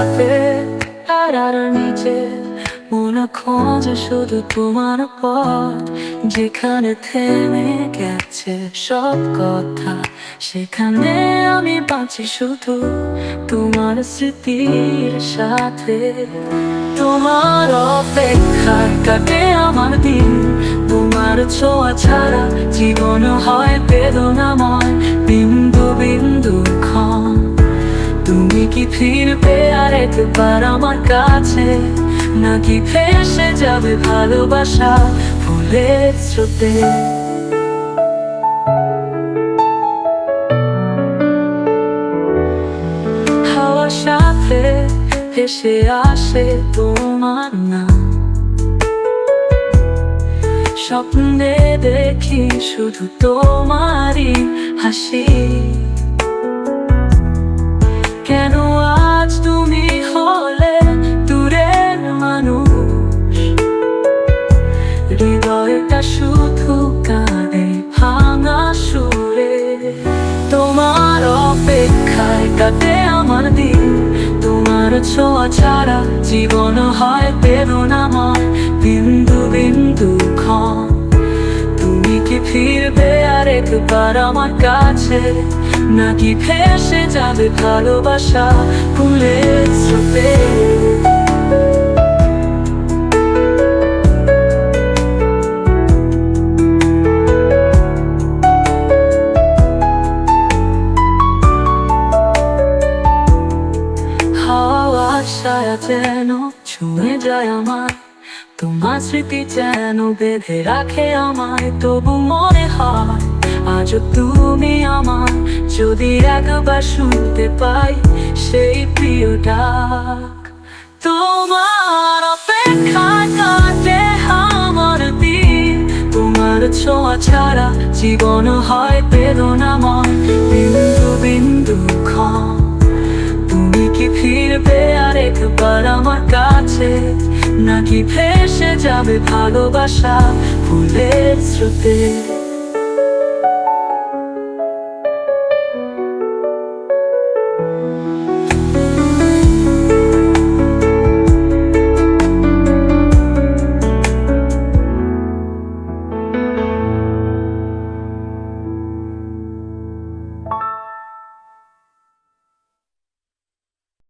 রাতে তারার নিচে মনে খোঁজে শুধু তোমার পথ, যেখানে থেমে গেছে সব কথা, সেখানে আমি বাঁচি শুধু তোমার স্মৃতির সাথে। তোমার অপেক্ষায় কাটে আমার দিন, তোমার ছোঁয়া ছাড়া জীবন হয় বেদনাময়। বিন্দু বিন্দু ক্ষণ, তুমি কি ফিরবে আর একবার আমার কাছে, নাকি ভেসে যাবে ভালোবাসা ফুলের স্রোতে? হাওয়ার সাথে ভেসে আসে তোমার নাম, স্বপ্নে দেখি শুধু তোমারই হাসি। কেন আজ তুমি হলে দূরের মানুষ, হৃদয়টা শুধু কাঁদে ভাঙা সুরে। তোমার অপেক্ষায় কাটে আমার দিন, তোমার ছোঁয়া ছাড়া জীবন হয় বেদনাময়। বিন্দু বিন্দু ক্ষণ, তুমি কি ফিরবে আর একবার আমার কাছে, নাকি ভেসে যাবে ভালোবাসা ফুলের স্রোতে? হাওয়ার ছায়া যেন ছুঁয়ে যায় আমায়, তোমার স্মৃতি যেন বেঁধে রাখে আমায়। তবু মনে হয় আজও তুমি আমার, যদি একবার শুনতে পাই সেই প্রিয় ডাক। তোমার অপেক্ষায় কাটে আমার দিন, তোমার ছোঁয়া ছাড়া জীবন হয় বেদনাময়। বিন্দু বিন্দু ক্ষণ, তুমি কি ফিরবে আর একবার আমার কাছে, নাকি ভেসে যাবে ভালোবাসা ফুলের স্রোতে?